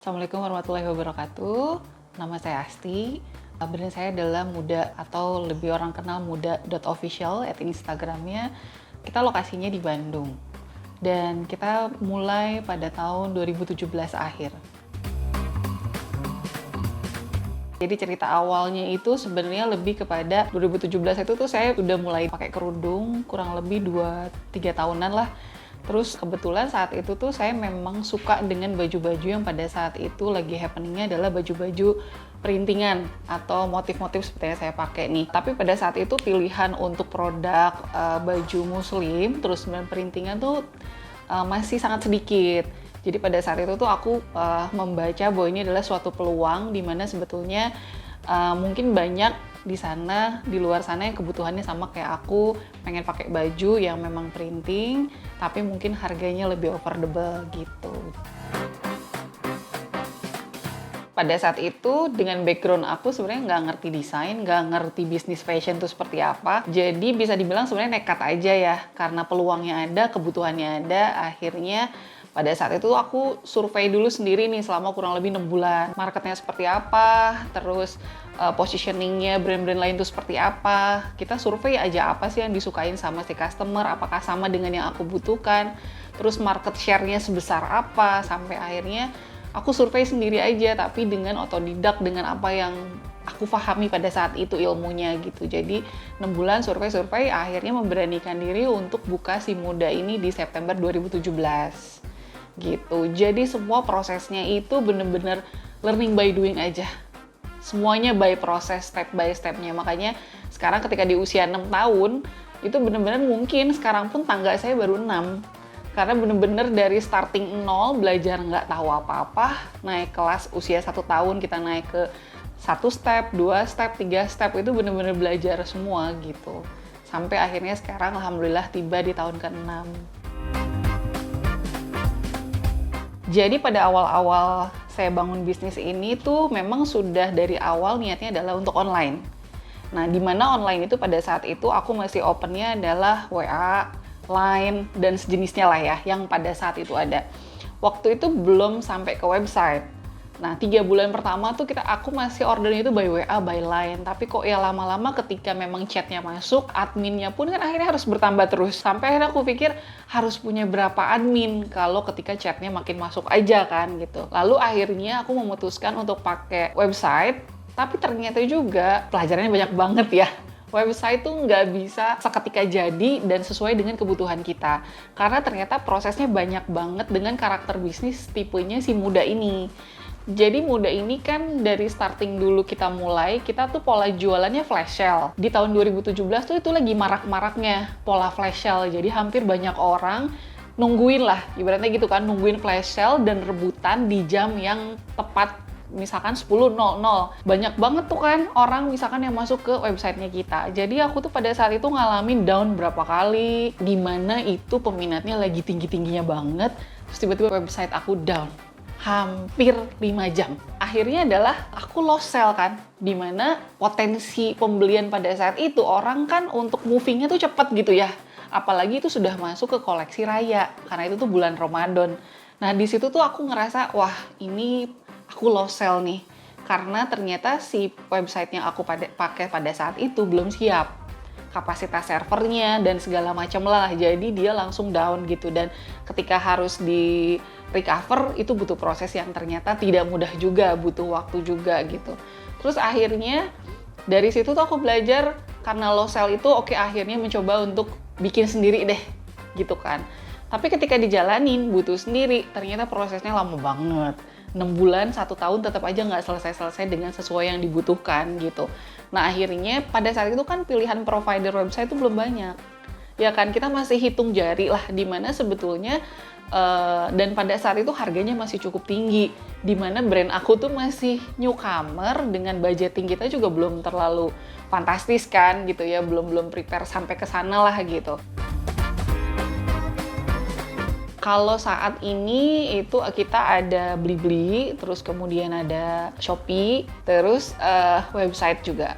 Assalamualaikum warahmatullahi wabarakatuh. Nama saya Asti. Brand saya adalah Muda atau lebih orang kenal muda.official at Instagramnya. Kita lokasinya di Bandung. Dan kita mulai pada tahun 2017 akhir. Jadi cerita awalnya itu sebenarnya lebih kepada 2017 itu tuh saya udah mulai pakai kerudung kurang lebih 2-3 tahunan lah. Terus kebetulan saat itu tuh saya memang suka dengan baju-baju yang pada saat itu lagi happeningnya adalah baju-baju perintingan atau motif-motif seperti yang saya pakai nih. Tapi pada saat itu pilihan untuk produk baju muslim terus dengan perintingan tuh masih sangat sedikit. Jadi pada saat itu tuh aku membaca bahwa ini adalah suatu peluang di mana sebetulnya mungkin banyak di sana, di luar sana yang kebutuhannya sama kayak aku, pengen pakai baju yang memang printing, tapi mungkin harganya lebih affordable gitu. Pada saat itu, dengan background aku sebenarnya nggak ngerti desain, nggak ngerti bisnis fashion itu seperti apa. Jadi bisa dibilang sebenarnya nekat aja ya, karena peluangnya ada, kebutuhannya ada, akhirnya pada saat itu aku survei dulu sendiri nih selama kurang lebih 6 bulan. Marketnya seperti apa, terus positioningnya brand-brand lain itu seperti apa. Kita survei aja apa sih yang disukain sama si customer, apakah sama dengan yang aku butuhkan. Terus market share-nya sebesar apa, sampai akhirnya aku survei sendiri aja, tapi dengan otodidak, dengan apa yang aku pahami pada saat itu ilmunya gitu. Jadi 6 bulan survei-survei, akhirnya memberanikan diri untuk buka si Muda ini di September 2017 gitu. Jadi semua prosesnya itu bener-bener learning by doing aja. Semuanya by proses, step by stepnya. Makanya sekarang ketika di usia 6 tahun, itu bener-bener mungkin sekarang pun tangga saya baru 6. Karena bener-bener dari starting nol, belajar nggak tahu apa-apa, naik kelas usia 1 tahun, kita naik ke 1 step, 2 step, 3 step, itu bener-bener belajar semua gitu. Sampai akhirnya sekarang alhamdulillah tiba di tahun ke-6. Jadi pada awal-awal saya bangun bisnis ini tuh memang sudah dari awal niatnya adalah untuk online. Nah, di mana online itu pada saat itu aku masih opennya adalah WA, Line, dan sejenisnya lah ya, yang pada saat itu ada. Waktu itu belum sampai ke website. Nah, 3 bulan pertama tuh aku masih ordernya itu by WA, by Line. Tapi kok ya lama-lama ketika memang chatnya masuk, adminnya pun kan akhirnya harus bertambah terus. Sampai akhirnya aku pikir harus punya berapa admin kalau ketika chatnya makin masuk aja kan gitu. Lalu akhirnya aku memutuskan untuk pakai website, tapi ternyata juga pelajarannya banyak banget ya. Website tuh nggak bisa seketika jadi dan sesuai dengan kebutuhan kita. Karena ternyata prosesnya banyak banget dengan karakter bisnis tipenya si Muda ini. Jadi Muda ini kan dari starting dulu kita mulai, kita tuh pola jualannya flash sale. Di tahun 2017 tuh itu lagi marak-maraknya pola flash sale. Jadi hampir banyak orang nungguin lah, ibaratnya gitu kan, nungguin flash sale dan rebutan di jam yang tepat. Misalkan 10.00. Banyak banget tuh kan orang misalkan yang masuk ke websitenya kita. Jadi aku tuh pada saat itu ngalamin down berapa kali, dimana itu peminatnya lagi tinggi-tingginya banget, terus tiba-tiba website aku down. Hampir 5 jam. Akhirnya adalah aku lost sell kan, dimana potensi pembelian pada saat itu orang kan untuk movingnya tuh cepet gitu ya. Apalagi itu sudah masuk ke koleksi raya, karena itu tuh bulan Ramadan. Nah di situ tuh aku ngerasa, wah ini aku lost sell nih. Karena ternyata si website yang aku pakai pada saat itu belum siap. Kapasitas servernya dan segala macam lah, jadi dia langsung down gitu. Dan ketika harus di recover itu butuh proses yang ternyata tidak mudah juga, butuh waktu juga gitu. Terus akhirnya dari situ tuh aku belajar, karena low sell itu akhirnya mencoba untuk bikin sendiri deh gitu kan. Tapi ketika dijalanin butuh sendiri, ternyata prosesnya lama banget. 6 bulan, 1 tahun tetap aja nggak selesai-selesai dengan sesuai yang dibutuhkan gitu. Nah akhirnya pada saat itu kan pilihan provider website itu belum banyak. Ya kan, kita masih hitung jari lah, dimana sebetulnya dan pada saat itu harganya masih cukup tinggi. Dimana brand aku tuh masih newcomer, dengan budgeting kita juga belum terlalu fantastis kan gitu ya, belum prepare sampai ke sana lah gitu. Kalau saat ini itu kita ada Blibli, terus kemudian ada Shopee, terus website juga.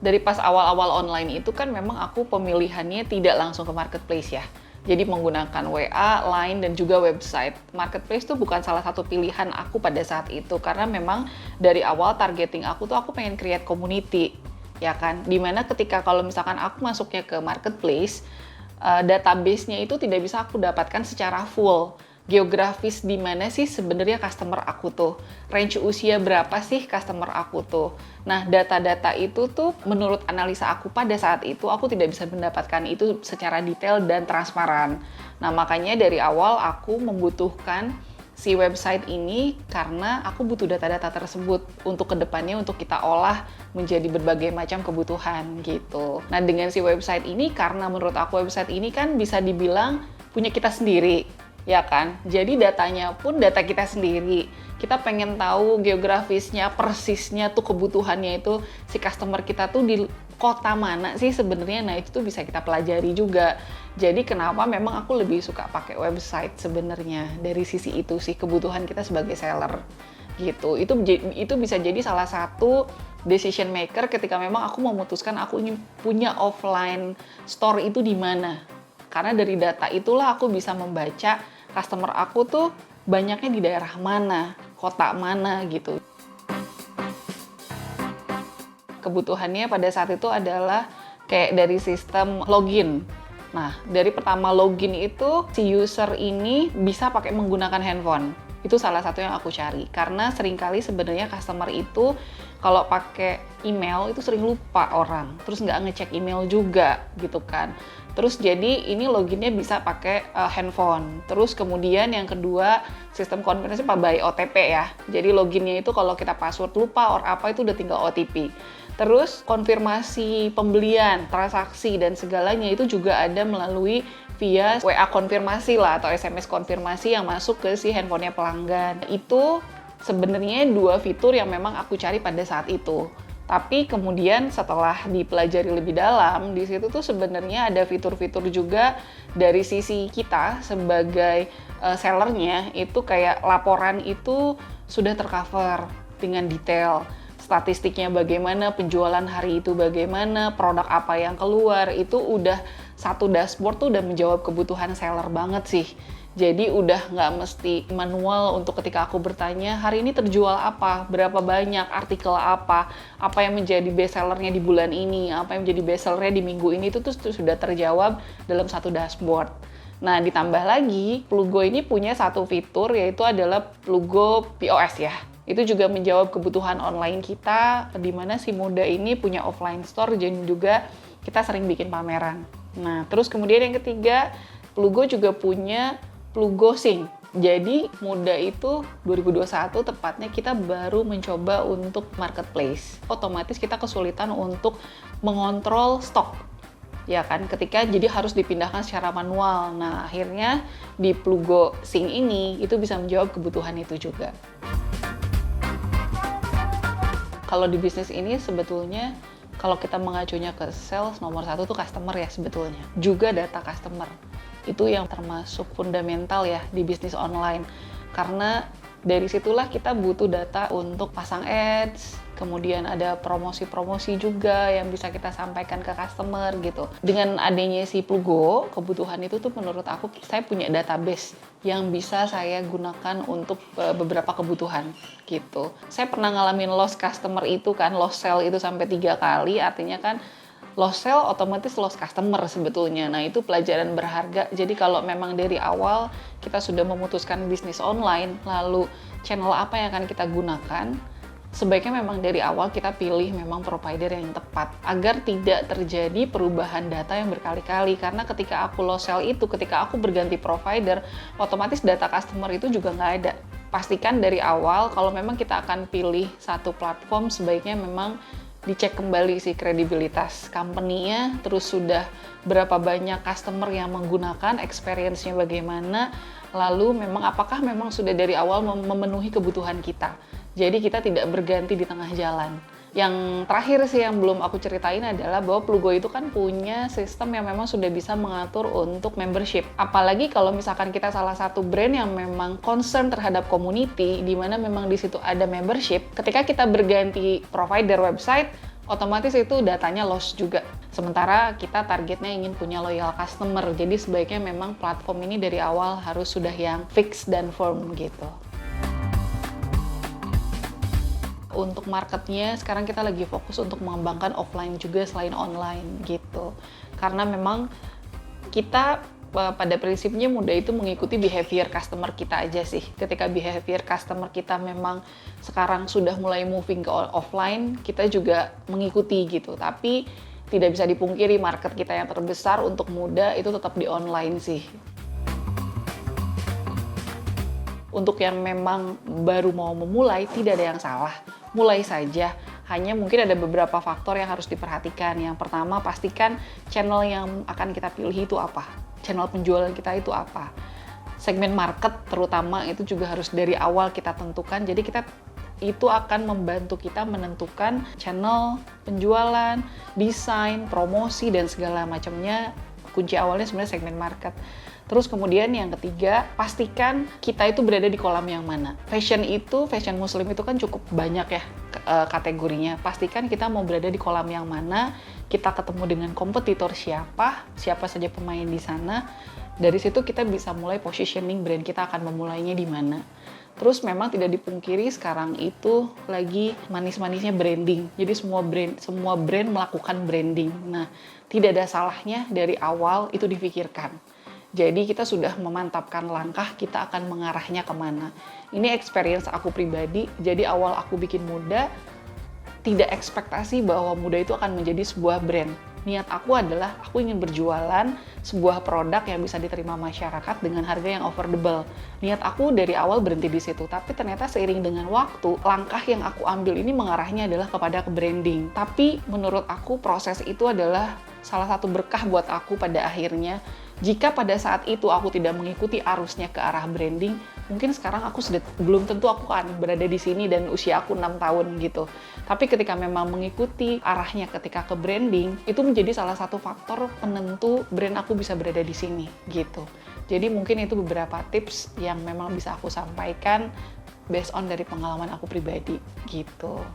Dari pas awal-awal online itu kan memang aku pemilihannya tidak langsung ke marketplace ya. Jadi menggunakan WA, Line, dan juga website. Marketplace tuh bukan salah satu pilihan aku pada saat itu, karena memang dari awal targeting aku tuh aku pengen create community, ya kan? Dimana ketika kalau misalkan aku masuknya ke marketplace, database-nya itu tidak bisa aku dapatkan secara full. Geografis di mana sih sebenarnya customer aku tuh, range usia berapa sih customer aku tuh. Nah, data-data itu tuh menurut analisa aku pada saat itu aku tidak bisa mendapatkan itu secara detail dan transparan. Nah, makanya dari awal aku membutuhkan si website ini karena aku butuh data-data tersebut untuk kedepannya untuk kita olah menjadi berbagai macam kebutuhan gitu. Nah, dengan si website ini, karena menurut aku website ini kan bisa dibilang punya kita sendiri, ya kan? Jadi datanya pun data kita sendiri. Kita pengen tahu geografisnya, persisnya tuh kebutuhannya itu si customer kita tuh di kota mana sih sebenarnya. Nah, itu tuh bisa kita pelajari juga. Jadi kenapa memang aku lebih suka pakai website sebenarnya dari sisi itu sih, kebutuhan kita sebagai seller gitu. Itu bisa jadi salah satu decision maker ketika memang aku memutuskan aku ingin punya offline store itu di mana. Karena dari data itulah aku bisa membaca customer aku tuh banyaknya di daerah mana, kota mana gitu. Kebutuhannya pada saat itu adalah kayak dari sistem login. Nah, dari pertama login itu si user ini bisa pakai menggunakan handphone. Itu salah satu yang aku cari. Karena seringkali sebenarnya customer itu kalau pakai email itu sering lupa orang. Terus nggak ngecek email juga gitu kan. Terus jadi ini loginnya bisa pakai handphone. Terus kemudian yang kedua, sistem konfirmasi by OTP ya. Jadi loginnya itu kalau kita password lupa or apa itu udah tinggal OTP. Terus konfirmasi pembelian, transaksi dan segalanya itu juga ada melalui via WA konfirmasi lah atau SMS konfirmasi yang masuk ke si handphonenya pelanggan. Itu sebenarnya dua fitur yang memang aku cari pada saat itu. Tapi kemudian setelah dipelajari lebih dalam, di situ tuh sebenarnya ada fitur-fitur juga dari sisi kita sebagai sellernya, itu kayak laporan itu sudah tercover dengan detail. Statistiknya bagaimana, penjualan hari itu bagaimana, produk apa yang keluar, itu udah satu dashboard tuh udah menjawab kebutuhan seller banget sih. Jadi udah nggak mesti manual untuk ketika aku bertanya, hari ini terjual apa, berapa banyak, artikel apa yang menjadi best sellernya di bulan ini, apa yang menjadi best sellernya di minggu ini, itu tuh sudah terjawab dalam satu dashboard. Nah, ditambah lagi, Plugo ini punya satu fitur, yaitu adalah Plugo POS ya. Itu juga menjawab kebutuhan online kita, di mana si Muda ini punya offline store, dan juga kita sering bikin pameran. Nah, terus kemudian yang ketiga, Plugo juga punya Plugo Sync. Jadi Muda itu 2021 tepatnya kita baru mencoba untuk marketplace. Otomatis kita kesulitan untuk mengontrol stok. Ya kan, ketika jadi harus dipindahkan secara manual. Nah, akhirnya di Plugo Sync ini itu bisa menjawab kebutuhan itu juga. Kalau di bisnis ini sebetulnya kalau kita mengacunya ke sales, nomor satu tuh customer ya sebetulnya. Juga data customer. Itu yang termasuk fundamental ya di bisnis online. Karena dari situlah kita butuh data untuk pasang ads, kemudian ada promosi-promosi juga yang bisa kita sampaikan ke customer gitu. Dengan adanya si Plugo, kebutuhan itu tuh menurut aku, saya punya database yang bisa saya gunakan untuk beberapa kebutuhan gitu. Saya pernah ngalamin lost customer itu kan, lost sale itu sampai 3 kali, artinya kan lost sale otomatis lost customer sebetulnya. Nah, itu pelajaran berharga. Jadi kalau memang dari awal kita sudah memutuskan bisnis online, lalu channel apa yang akan kita gunakan, sebaiknya memang dari awal kita pilih memang provider yang tepat agar tidak terjadi perubahan data yang berkali-kali. Karena ketika aku lost sale itu, ketika aku berganti provider, otomatis data customer itu juga nggak ada. Pastikan dari awal kalau memang kita akan pilih satu platform, sebaiknya memang dicek kembali sih kredibilitas company-nya, terus sudah berapa banyak customer yang menggunakan, experience-nya bagaimana, lalu memang apakah memang sudah dari awal memenuhi kebutuhan kita. Jadi kita tidak berganti di tengah jalan. Yang terakhir sih yang belum aku ceritain adalah bahwa Plugo itu kan punya sistem yang memang sudah bisa mengatur untuk membership. Apalagi kalau misalkan kita salah satu brand yang memang concern terhadap community, di mana memang di situ ada membership. Ketika kita berganti provider website, otomatis itu datanya loss juga. Sementara kita targetnya ingin punya loyal customer, jadi sebaiknya memang platform ini dari awal harus sudah yang fix dan firm gitu. Untuk marketnya, sekarang kita lagi fokus untuk mengembangkan offline juga selain online gitu. Karena memang kita pada prinsipnya mudah itu mengikuti behavior customer kita aja sih. Ketika behavior customer kita memang sekarang sudah mulai moving ke offline, kita juga mengikuti gitu. Tapi tidak bisa dipungkiri market kita yang terbesar untuk muda itu tetap di online sih. Untuk yang memang baru mau memulai, tidak ada yang salah. Mulai saja. Hanya mungkin ada beberapa faktor yang harus diperhatikan. Yang pertama, pastikan channel yang akan kita pilih itu apa. Channel penjualan kita itu apa. Segmen market terutama itu juga harus dari awal kita tentukan. Jadi itu akan membantu kita menentukan channel penjualan, desain, promosi, dan segala macamnya. Kunci awalnya sebenarnya segmen market. Terus kemudian yang ketiga, pastikan kita itu berada di kolam yang mana. Fashion muslim itu kan cukup banyak ya kategorinya. Pastikan kita mau berada di kolam yang mana, kita ketemu dengan kompetitor siapa saja pemain di sana. Dari situ kita bisa mulai positioning brand kita akan memulainya di mana. Terus memang tidak dipungkiri sekarang itu lagi manis-manisnya branding. Jadi semua brand melakukan branding. Nah, tidak ada salahnya dari awal itu difikirkan. Jadi kita sudah memantapkan langkah kita akan mengarahnya kemana. Ini experience aku pribadi, jadi awal aku bikin Muda, tidak ekspektasi bahwa Muda itu akan menjadi sebuah brand. Niat aku adalah aku ingin berjualan sebuah produk yang bisa diterima masyarakat dengan harga yang affordable. Niat aku dari awal berhenti di situ, tapi ternyata seiring dengan waktu, langkah yang aku ambil ini mengarahnya adalah kepada branding. Tapi menurut aku proses itu adalah salah satu berkah buat aku pada akhirnya. Jika pada saat itu aku tidak mengikuti arusnya ke arah branding, mungkin sekarang aku belum tentu aku akan berada di sini dan usia aku 6 tahun gitu. Tapi ketika memang mengikuti arahnya ketika ke branding, itu menjadi salah satu faktor penentu brand aku bisa berada di sini gitu. Jadi mungkin itu beberapa tips yang memang bisa aku sampaikan based on dari pengalaman aku pribadi gitu.